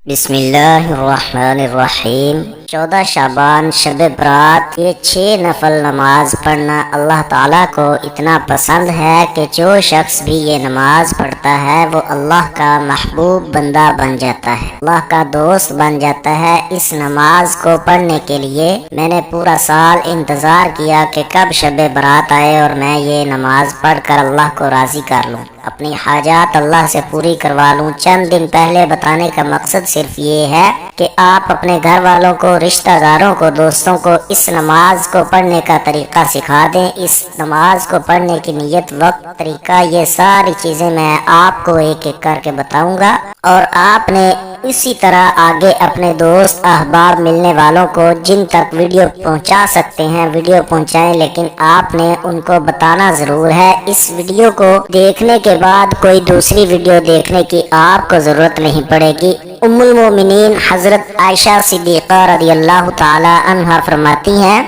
بسم اللہ الرحمن الرحیم 14 شعبان شب برات، یہ 6 نفل نماز پڑھنا اللہ تعالیٰ کو اتنا پسند ہے کہ جو شخص بھی یہ نماز پڑھتا ہے وہ اللہ کا محبوب بندہ بن جاتا ہے، اللہ کا دوست بن جاتا ہے۔ اس نماز کو پڑھنے کے لیے میں نے پورا سال انتظار کیا کہ کب شب برات آئے اور میں یہ نماز پڑھ کر اللہ کو راضی کر لوں، اپنی حاجات اللہ سے پوری کروا لوں۔ چند دن پہلے بتانے کا مقصد صرف یہ ہے کہ آپ اپنے گھر والوں کو، رشتہ داروں کو، دوستوں کو اس نماز کو پڑھنے کا طریقہ سکھا دیں۔ اس نماز کو پڑھنے کی نیت، وقت، طریقہ، یہ ساری چیزیں میں آپ کو ایک ایک کر کے بتاؤں گا، اور آپ نے اسی طرح آگے اپنے دوست، احباب، ملنے والوں کو جن تک ویڈیو پہنچا سکتے ہیں ویڈیو پہنچائیں، لیکن آپ نے ان کو بتانا ضرور ہے۔ اس ویڈیو کو دیکھنے کے بعد کوئی دوسری ویڈیو دیکھنے کی آپ کو ضرورت نہیں پڑے گی۔ ام المومنین حضرت عائشہ صدیقہ رضی اللہ تعالی عنہا فرماتی ہیں،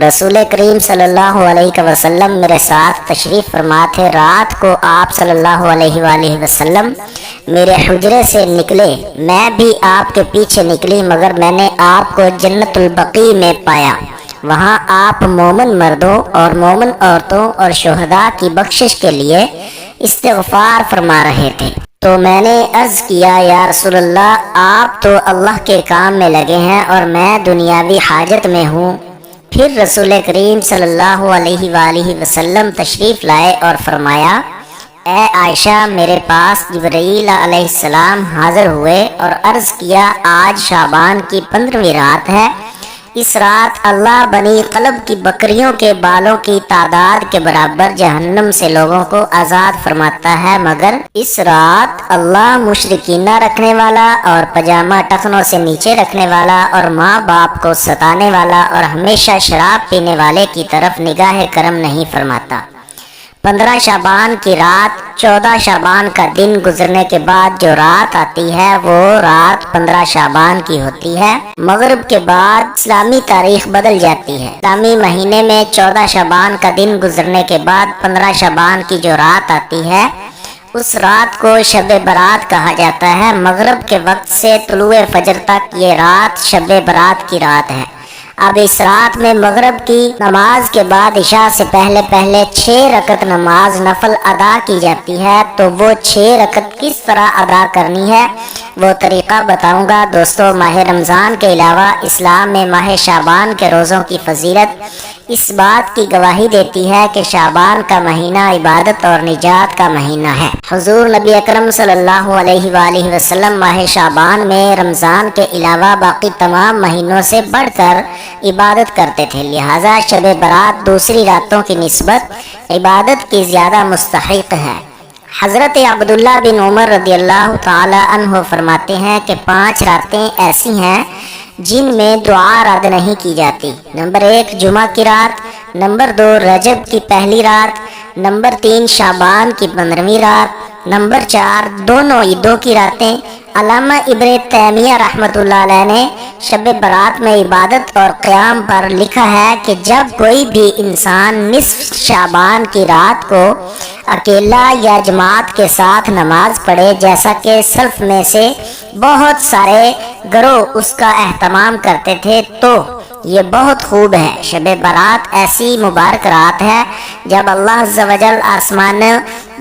رسول کریم صلی اللہ علیہ وسلم میرے ساتھ تشریف فرما تھے۔ رات کو آپ صلی اللہ علیہ وآلہ وسلم میرے حجرے سے نکلے، میں بھی آپ کے پیچھے نکلی، مگر میں نے آپ کو جنت البقیع میں پایا۔ وہاں آپ مومن مردوں اور مومن عورتوں اور شہداء کی بخشش کے لیے استغفار فرما رہے تھے۔ تو میں نے عرض کیا، یا رسول اللہ، آپ تو اللہ کے کام میں لگے ہیں اور میں دنیاوی حاجت میں ہوں۔ پھر رسول کریم صلی اللہ علیہ وآلہ وسلم تشریف لائے اور فرمایا، اے عائشہ، میرے پاس جبرائیل علیہ السلام حاضر ہوئے اور عرض کیا، آج شعبان کی 15ویں رات ہے۔ اس رات اللہ بنی قلب کی بکریوں کے بالوں کی تعداد کے برابر جہنم سے لوگوں کو آزاد فرماتا ہے، مگر اس رات اللہ مشرکینہ رکھنے والا اور پجامہ ٹخنوں سے نیچے رکھنے والا اور ماں باپ کو ستانے والا اور ہمیشہ شراب پینے والے کی طرف نگاہ کرم نہیں فرماتا۔ 15 شعبان کی رات 14 شعبان کا دن گزرنے کے بعد جو رات آتی ہے وہ رات 15 شعبان کی ہوتی ہے۔ مغرب کے بعد اسلامی تاریخ بدل جاتی ہے۔ اسلامی مہینے میں 14 شعبان کا دن گزرنے کے بعد 15 شعبان کی جو رات آتی ہے اس رات کو شب برات کہا جاتا ہے۔ مغرب کے وقت سے طلوع فجر تک یہ رات شب برات کی رات ہے۔ اب اس رات میں مغرب کی نماز کے بعد عشاء سے پہلے 6 رکعت نماز نفل ادا کی جاتی ہے۔ تو وہ 6 رکعت کس طرح ادا کرنی ہے وہ طریقہ بتاؤں گا۔ دوستو، ماہ رمضان کے علاوہ اسلام میں ماہ شعبان کے روزوں کی فضیلت اس بات کی گواہی دیتی ہے کہ شعبان کا مہینہ عبادت اور نجات کا مہینہ ہے۔ حضور نبی اکرم صلی اللہ علیہ وآلہ وسلم ماہ شعبان میں رمضان کے علاوہ باقی تمام مہینوں سے بڑھ کر عبادت کرتے تھے، لہٰذا شب برات دوسری راتوں کی نسبت عبادت کی زیادہ مستحق ہے۔ حضرت عبداللہ بن عمر رضی اللہ تعالی عنہ فرماتے ہیں کہ 5 راتیں ایسی ہیں جن میں دعا رد نہیں کی جاتی۔ نمبر 1 جمعہ کی رات، نمبر 2 رجب کی پہلی رات، نمبر 3 شعبان کی 15ویں رات، نمبر 4 دونوں عیدوں کی راتیں۔ علامہ ابن تیمیہ رحمۃ اللہ علیہ نے شب برات میں عبادت اور قیام پر لکھا ہے کہ جب کوئی بھی انسان نصف شعبان کی رات کو اکیلا یا جماعت کے ساتھ نماز پڑھے، جیسا کہ سلف میں سے بہت سارے گروہ اس کا اہتمام کرتے تھے، تو یہ بہت خوب ہے۔ شب برات ایسی مبارک رات ہے جب اللہ عز و جل آسمان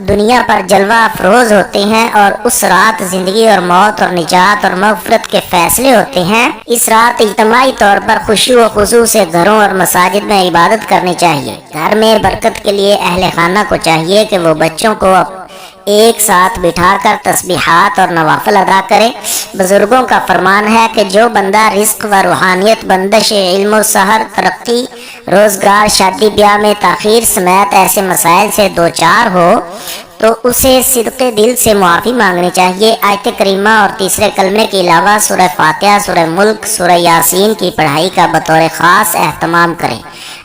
دنیا پر جلوہ افروز ہوتے ہیں، اور اس رات زندگی اور موت اور نجات اور مغفرت کے فیصلے ہوتے ہیں۔ اس رات اجتماعی طور پر خشوع و خضوع سے گھروں اور مساجد میں عبادت کرنی چاہیے۔ گھر میں برکت کے لیے اہل خانہ کو چاہیے کہ وہ بچوں کو ایک ساتھ بٹھا کر تسبیحات اور نوافل ادا کرے۔ بزرگوں کا فرمان ہے کہ جو بندہ رزق و روحانیت، بندش علم و سحر، ترقی، روزگار، شادی بیاہ میں تاخیر سمیت ایسے مسائل سے دوچار ہو تو اسے صدقے دل سے معافی مانگنی چاہیے۔ آیت کریمہ اور تیسرے کلمے کے علاوہ سورہ فاتحہ، سورہ ملک، سورہ یاسین کی پڑھائی کا بطور خاص اہتمام کریں۔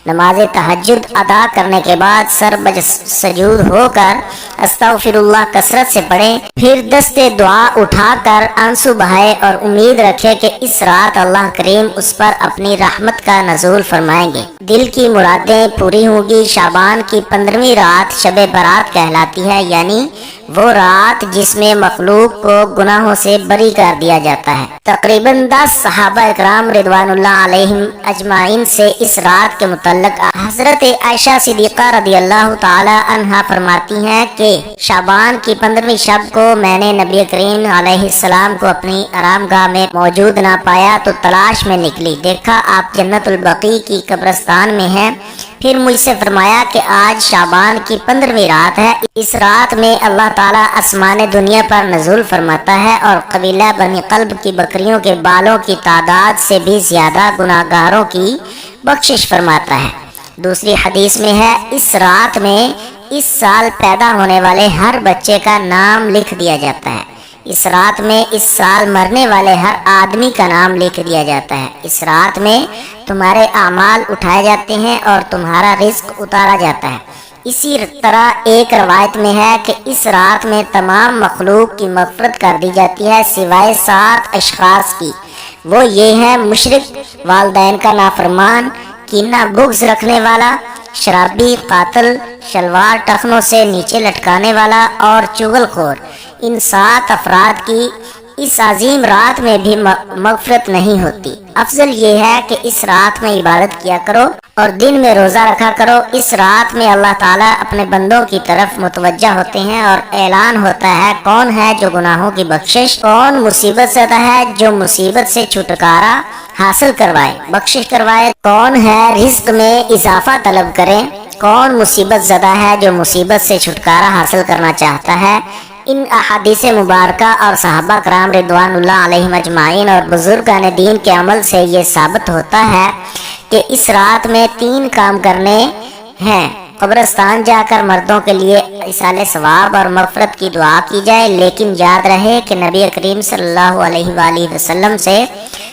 نماز تہجد ادا کرنے کے بعد سر سجود ہو کر استغفر اللہ کثرت سے پڑھیں، پھر دست دعا اٹھا کر آنسو بہائے اور امید رکھے کہ اس رات اللہ کریم اس پر اپنی رحمت کا نزول فرمائیں گے، دل کی مرادیں پوری ہوں گی۔ شعبان کی 15ویں رات شب برات کہلاتی ہے، یعنی وہ رات جس میں مخلوق کو گناہوں سے بری کر دیا جاتا ہے۔ تقریباً 10 صحابہ اکرام رضوان اللہ علیہم اجمعین سے اس رات کے متعلق حضرت عائشہ صدیقہ رضی اللہ تعالی عنہا فرماتی ہیں کہ شعبان کی 15ویں شب کو میں نے نبی کریم علیہ السلام کو اپنی آرام گاہ میں موجود نہ پایا تو تلاش میں نکلی، دیکھا آپ جنت البقیع کی قبرستان میں ہیں۔ پھر مجھ سے فرمایا کہ آج شعبان کی 15ویں رات ہے، اس رات میں اللہ تعالیٰ آسمان دنیا پر نزول فرماتا ہے اور قبیلہ بنی قلب کی بکریوں کے بالوں کی تعداد سے بھی زیادہ گناہگاروں کی بخشش فرماتا ہے۔ دوسری حدیث میں ہے اس رات میں اس سال پیدا ہونے والے ہر بچے کا نام لکھ دیا جاتا ہے، اس رات میں اس سال مرنے والے ہر آدمی کا نام لکھ دیا جاتا ہے، اس رات میں تمہارے اعمال اٹھائے جاتے ہیں اور تمہارا رزق اتارا جاتا ہے۔ اسی طرح ایک روایت میں ہے کہ اس رات میں تمام مخلوق کی مغفرت کر دی جاتی ہے سوائے 7 اشخاص کی، وہ یہ ہیں مشرک، والدین کا نافرمان، کینہ بغض رکھنے والا، شرابی، قاتل، شلوار ٹخنوں سے نیچے لٹکانے والا اور چغل خور۔ ان 7 افراد کی اس عظیم رات میں بھی مغفرت نہیں ہوتی۔ افضل یہ ہے کہ اس رات میں عبادت کیا کرو اور دن میں روزہ رکھا کرو۔ اس رات میں اللہ تعالیٰ اپنے بندوں کی طرف متوجہ ہوتے ہیں اور اعلان ہوتا ہے کون ہے جو گناہوں کی بخشش، کون مصیبت زدہ ہے جو مصیبت سے چھٹکارا حاصل کروائے، بخشش کروائے، کون ہے رزق میں اضافہ طلب کرے، کون مصیبت زدہ ہے جو مصیبت سے چھٹکارا حاصل کرنا چاہتا ہے۔ ان احادیث مبارکہ اور صحابہ کرام رضوان اللہ علیہم اجمعین اور بزرگان دین کے عمل سے یہ ثابت ہوتا ہے کہ اس رات میں 3 کام کرنے ہیں۔ قبرستان جا کر مردوں کے لیے ایصال ثواب اور مغفرت کی دعا کی جائے، لیکن یاد رہے کہ نبی کریم صلی اللہ علیہ وآلہ وسلم سے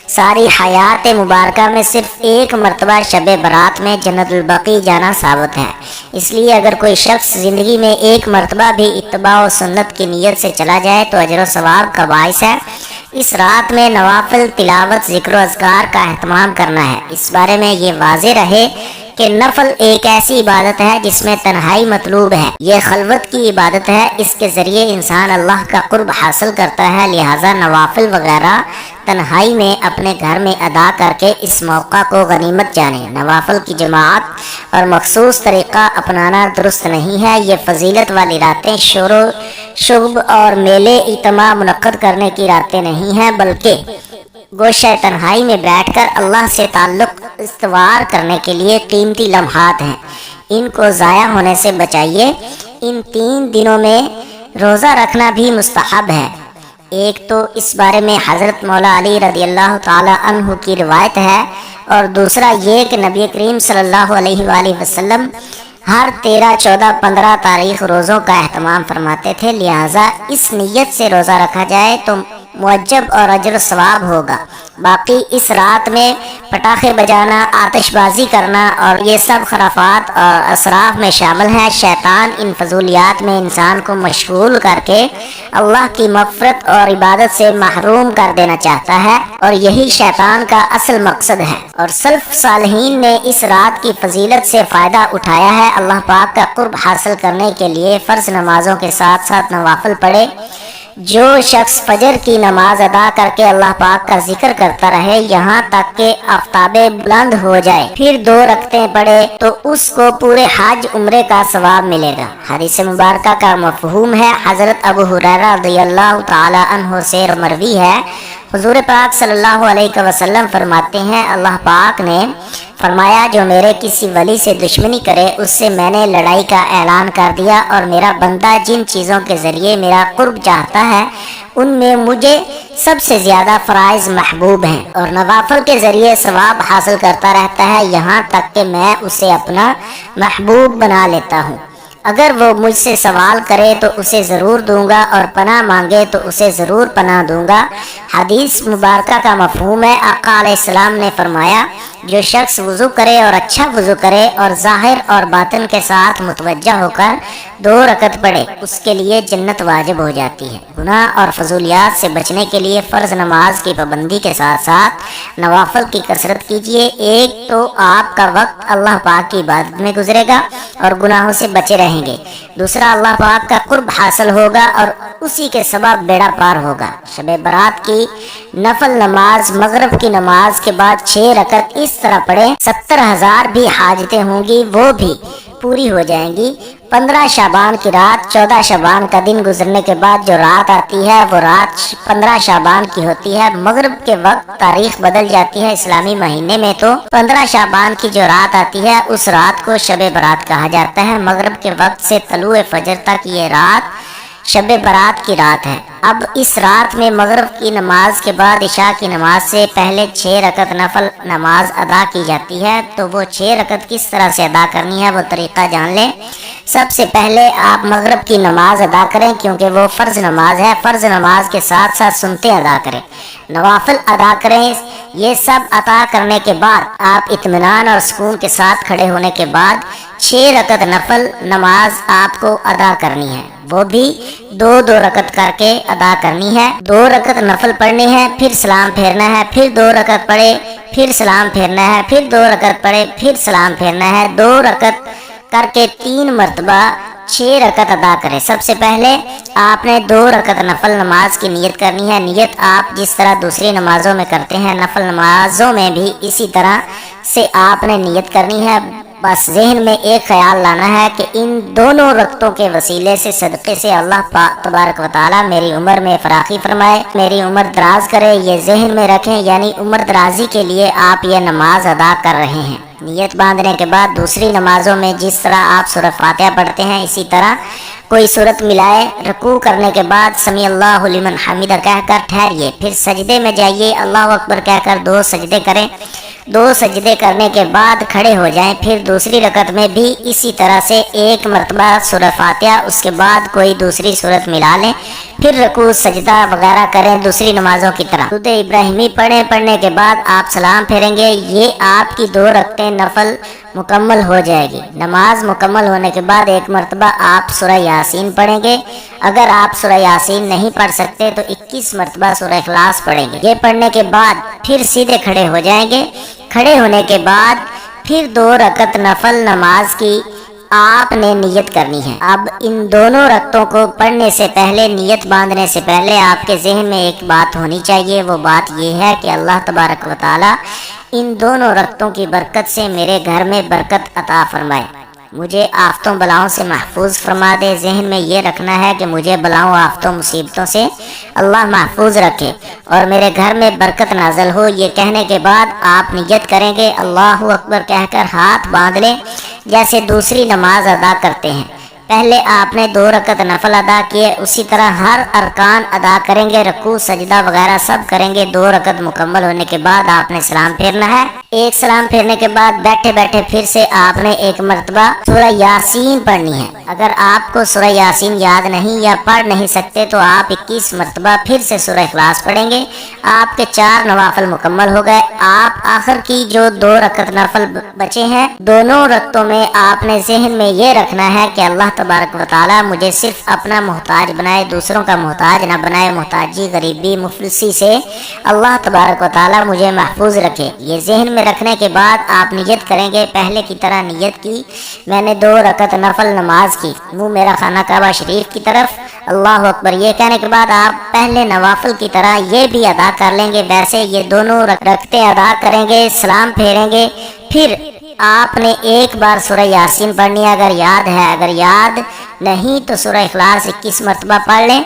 ساری حیات مبارکہ میں صرف ایک مرتبہ شب برات میں جنت البقیع جانا ثابت ہے۔ اس لیے اگر کوئی شخص زندگی میں ایک مرتبہ بھی اتباع و سنت کی نیت سے چلا جائے تو اجر و ثواب کا باعث ہے۔ اس رات میں نوافل تلاوت، ذکر و اذکار کا اہتمام کرنا ہے۔ اس بارے میں یہ واضح رہے کہ نفل ایک ایسی عبادت ہے جس میں تنہائی مطلوب ہے، یہ خلوت کی عبادت ہے، اس کے ذریعے انسان اللہ کا قرب حاصل کرتا ہے، لہٰذا نوافل وغیرہ تنہائی میں اپنے گھر میں ادا کر کے اس موقع کو غنیمت جانیں۔ نوافل کی جماعت اور مخصوص طریقہ اپنانا درست نہیں ہے، یہ فضیلت والی راتیں شور و شغب اور میلے اجتماع منعقد کرنے کی راتیں نہیں ہیں، بلکہ گوشہ تنہائی میں بیٹھ کر اللہ سے تعلق استوار کرنے کے لیے قیمتی لمحات ہیں، ان کو ضائع ہونے سے بچائیے۔ ان 3 دنوں میں روزہ رکھنا بھی مستحب ہے۔ ایک تو اس بارے میں حضرت مولا علی رضی اللہ تعالی عنہ کی روایت ہے، اور دوسرا یہ کہ نبی کریم صلی اللہ علیہ وآلہ وسلم ہر 13، 14، 15 تاریخ روزوں کا اہتمام فرماتے تھے، لہٰذا اس نیت سے روزہ رکھا جائے تو معجب اور اجر و ثواب ہوگا۔ باقی اس رات میں پٹاخے بجانا، آتش بازی کرنا اور یہ سب خرافات اور اسراف میں شامل ہے۔ شیطان ان فضولیات میں انسان کو مشغول کر کے اللہ کی مغفرت اور عبادت سے محروم کر دینا چاہتا ہے، اور یہی شیطان کا اصل مقصد ہے۔ اور سلف صالحین نے اس رات کی فضیلت سے فائدہ اٹھایا ہے۔ اللہ پاک کا قرب حاصل کرنے کے لیے فرض نمازوں کے ساتھ ساتھ نوافل پڑھے۔ جو شخص فجر کی نماز ادا کر کے اللہ پاک کا ذکر کرتا رہے یہاں تک کہ آفتاب بلند ہو جائے، پھر 2 رکعتیں پڑھے تو اس کو پورے حج عمرے کا ثواب ملے گا۔ حدیث مبارکہ کا مفہوم ہے، حضرت ابو ہریرہ رضی اللہ تعالی عنہ سے مروی ہے، حضور پاک صلی اللہ علیہ وسلم فرماتے ہیں اللہ پاک نے فرمایا جو میرے کسی ولی سے دشمنی کرے اس سے میں نے لڑائی کا اعلان کر دیا، اور میرا بندہ جن چیزوں کے ذریعے میرا قرب چاہتا ہے ان میں مجھے سب سے زیادہ فرائض محبوب ہیں، اور نوافل کے ذریعے ثواب حاصل کرتا رہتا ہے یہاں تک کہ میں اسے اپنا محبوب بنا لیتا ہوں۔ اگر وہ مجھ سے سوال کرے تو اسے ضرور دوں گا، اور پناہ مانگے تو اسے ضرور پناہ دوں گا۔ حدیث مبارکہ کا مفہوم ہے، آقا علیہ السلام نے فرمایا جو شخص وضو کرے اور اچھا وضو کرے اور ظاہر اور باطن کے ساتھ متوجہ ہو کر 2 رکعت پڑھے اس کے لیے جنت واجب ہو جاتی ہے۔ گناہ اور فضولیات سے بچنے کے لیے فرض نماز کی پابندی کے ساتھ ساتھ نوافل کی کثرت کیجیے۔ ایک تو آپ کا وقت اللہ پاک کی عبادت میں گزرے گا اور گناہوں سے بچے رہیں رہیں گے، دوسرا اللہ پاک کا قرب حاصل ہوگا اور اسی کے سبب بیڑا پار ہوگا۔ شب برات کی نفل نماز مغرب کی نماز کے بعد 6 رکعت اس طرح پڑھیں، 70,000 بھی حاجتیں ہوں گی وہ بھی پوری ہو جائیں گی۔ 15 شعبان کی رات، 14 شعبان کا دن گزرنے کے بعد جو رات آتی ہے وہ رات 15 شعبان کی ہوتی ہے۔ مغرب کے وقت تاریخ بدل جاتی ہے اسلامی مہینے میں، تو 15 شعبان کی جو رات آتی ہے اس رات کو شب برات کہا جاتا ہے۔ مغرب کے وقت سے طلوع فجر تک یہ رات شب برات کی رات ہے۔ اب اس رات میں مغرب کی نماز کے بعد عشاء کی نماز سے پہلے 6 رکعت نفل نماز ادا کی جاتی ہے، تو وہ 6 رکعت کس طرح سے ادا کرنی ہے وہ طریقہ جان لیں۔ سب سے پہلے آپ مغرب کی نماز ادا کریں، کیونکہ وہ فرض نماز ہے، فرض نماز کے ساتھ ساتھ سنتیں ادا کریں، نوافل ادا کریں۔ یہ سب عطا کرنے کے بعد آپ اطمینان اور سکون کے ساتھ کھڑے ہونے کے بعد 6 رکعت نفل نماز آپ کو ادا کرنی ہے، وہ بھی 2 رکعت کر کے ادا کرنی ہے۔ 2 رکعت نفل پڑھنی ہے، پھر سلام پھیرنا ہے، پھر 2 رکعت پڑھے، پھر سلام پھیرنا ہے، پھر 2 رکعت پڑھے، پھر سلام پھیرنا ہے۔ 2 رکعت کر کے 3 مرتبہ 6 رکعت ادا کریں۔ سب سے پہلے آپ نے 2 رکعت نفل نماز کی نیت کرنی ہے۔ نیت آپ جس طرح دوسری نمازوں میں کرتے ہیں، نفل نمازوں میں بھی اسی طرح سے آپ نے نیت کرنی ہے۔ بس ذہن میں ایک خیال لانا ہے کہ ان دونوں رکعتوں کے وسیلے سے صدقے سے اللہ پاک تبارک و تعالی میری عمر میں فراخی فرمائے، میری عمر دراز کرے، یہ ذہن میں رکھیں، یعنی عمر درازی کے لیے آپ یہ نماز ادا کر رہے ہیں۔ نیت باندھنے کے بعد دوسری نمازوں میں جس طرح آپ سورہ فاتحہ پڑھتے ہیں اسی طرح کوئی صورت ملائے، رکوع کرنے کے بعد سمیع اللہ لمن حمیدہ کہہ کر ٹھہریے، پھر سجدے میں جائیے، اللہ اکبر کہہ کر 2 سجدے کریں۔ 2 سجدے کرنے کے بعد کھڑے ہو جائیں، پھر دوسری رکعت میں بھی اسی طرح سے 1 مرتبہ سورہ فاتحہ، اس کے بعد کوئی دوسری صورت ملا لیں، پھر رکوع سجدہ وغیرہ کریں دوسری نمازوں کی طرح۔ درود ابراہیمی پڑھیں، پڑھنے کے بعد آپ سلام پھیریں گے۔ یہ آپ کی 2 رکعتیں نفل مکمل ہو جائے گی۔ نماز مکمل ہونے کے بعد 1 مرتبہ آپ سورہ یاسین پڑھیں گے۔ اگر آپ سورہ یاسین نہیں پڑھ سکتے تو 21 مرتبہ سورہ اخلاص پڑھیں گے۔ یہ پڑھنے کے بعد پھر سیدھے کھڑے ہو جائیں گے۔ کھڑے ہونے کے بعد پھر 2 رکعت نفل نماز کی آپ نے نیت کرنی ہے۔ اب ان دونوں رکعتوں کو پڑھنے سے پہلے، نیت باندھنے سے پہلے آپ کے ذہن میں ایک بات ہونی چاہیے، وہ بات یہ ہے کہ اللہ تبارک و تعالی ان دونوں رکعتوں کی برکت سے میرے گھر میں برکت عطا فرمائے، مجھے آفتوں بلاؤں سے محفوظ فرما دے۔ ذہن میں یہ رکھنا ہے کہ مجھے بلاؤں آفتوں مصیبتوں سے اللہ محفوظ رکھے اور میرے گھر میں برکت نازل ہو۔ یہ کہنے کے بعد آپ نیت کریں گے، اللہ اکبر کہہ کر ہاتھ باندھ لیں جیسے دوسری نماز ادا کرتے ہیں۔ پہلے آپ نے 2 رکعت نفل ادا کیے، اسی طرح ہر ارکان ادا کریں گے، رکوع سجدہ وغیرہ سب کریں گے۔ 2 رکعت مکمل ہونے کے بعد آپ نے سلام پھیرنا ہے۔ ایک سلام پھیرنے کے بعد بیٹھے بیٹھے پھر سے آپ نے 1 مرتبہ سورہ یاسین پڑھنی ہے۔ اگر آپ کو سورہ یاسین یاد نہیں یا پڑھ نہیں سکتے تو آپ 21 مرتبہ پھر سے سورہ اخلاص پڑھیں گے۔ آپ کے 4 نوافل مکمل ہو گئے۔ آپ آخر کی جو 2 رکعت نفل بچے ہیں، دونوں رکعتوں میں آپ نے ذہن میں یہ رکھنا ہے کہ اللہ تبارک و تعالی مجھے صرف اپنا محتاج بنائے، دوسروں کا محتاج نہ بنائے۔ محتاجی، غریبی، مفلسی سے اللہ تبارک و تعالی مجھے محفوظ رکھے۔ یہ ذہن میں رکھنے کے بعد آپ نیت کریں گے، پہلے کی طرح نیت کی، میں نے 2 رکعت نفل نماز کی، منہ میرا خانہ کعبہ شریف کی طرف، اللہ اکبر۔ یہ کہنے کے بعد آپ پہلے نوافل کی طرح یہ بھی ادا کر لیں گے، ویسے یہ دونوں رکعتیں ادا کریں گے، سلام پھیریں گے، پھر آپ نے 1 بار سورہ یاسین پڑھنی ہے اگر یاد ہے، اگر یاد نہیں تو سورہ اخلاص 21 مرتبہ پڑھ لیں۔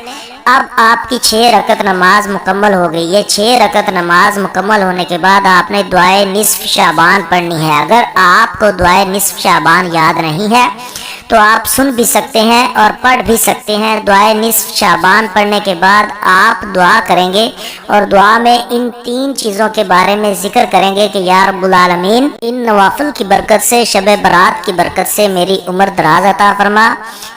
اب آپ کی 6 رکعت نماز مکمل ہو گئی۔ یہ 6 رکعت نماز مکمل ہونے کے بعد آپ نے دعائے نصف شعبان پڑھنی ہے۔ اگر آپ کو دعائے نصف شعبان یاد نہیں ہے تو آپ سن بھی سکتے ہیں اور پڑھ بھی سکتے ہیں۔ دعائے نصف شعبان پڑھنے کے بعد آپ دعا کریں گے اور دعا میں ان 3 چیزوں کے بارے میں ذکر کریں گے کہ یا رب العالمین، ان نوافل کی برکت سے، شب برات کی برکت سے میری عمر دراز عطا فرما،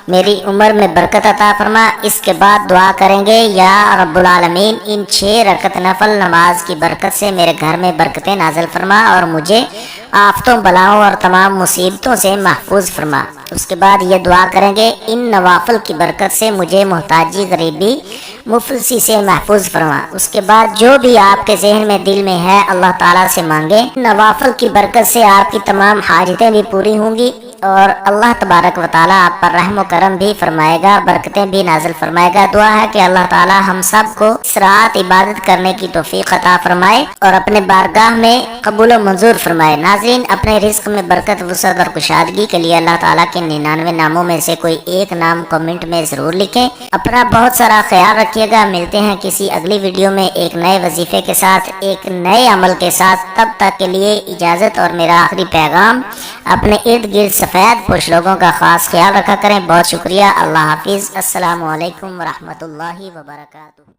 میری عمر میں برکت عطا فرما۔ اس کے بعد دعا کریں گے یا رب العالمین، ان 6 رکعت نفل نماز کی برکت سے میرے گھر میں برکتیں نازل فرما اور مجھے آفتوں بلاؤں اور تمام مصیبتوں سے محفوظ فرما۔ اس کے بعد یہ دعا کریں گے، ان نوافل کی برکت سے مجھے محتاجی، غریبی، مفلسی سے محفوظ فرما۔ اس کے بعد جو بھی آپ کے ذہن میں دل میں ہے اللہ تعالیٰ سے مانگے۔ نوافل کی برکت سے آپ کی تمام حاجتیں بھی پوری ہوں گی اور اللہ تبارک و تعالیٰ آپ پر رحم و کرم بھی فرمائے گا، برکتیں بھی نازل فرمائے گا۔ دعا ہے کہ اللہ تعالیٰ ہم سب کو اس رات عبادت کرنے کی توفیق عطا فرمائے اور اپنے بارگاہ میں قبول و منظور فرمائے۔ ناظرین، اپنے رزق میں برکت، وسعت اور کشادگی کے لیے اللہ تعالیٰ کے 99 ناموں میں سے کوئی ایک نام کمنٹ میں ضرور لکھیں۔ اپنا بہت سارا خیال رکھیے گا۔ ملتے ہیں کسی اگلی ویڈیو میں ایک نئے وظیفے کے ساتھ، ایک نئے عمل کے ساتھ۔ تب تک کے لیے اجازت، اور میرا آخری پیغام، اپنے ارد گرد سفید پوش لوگوں کا خاص خیال رکھا کریں۔ بہت شکریہ۔ اللہ حافظ۔ السلام علیکم ورحمۃ اللہ وبرکاتہ۔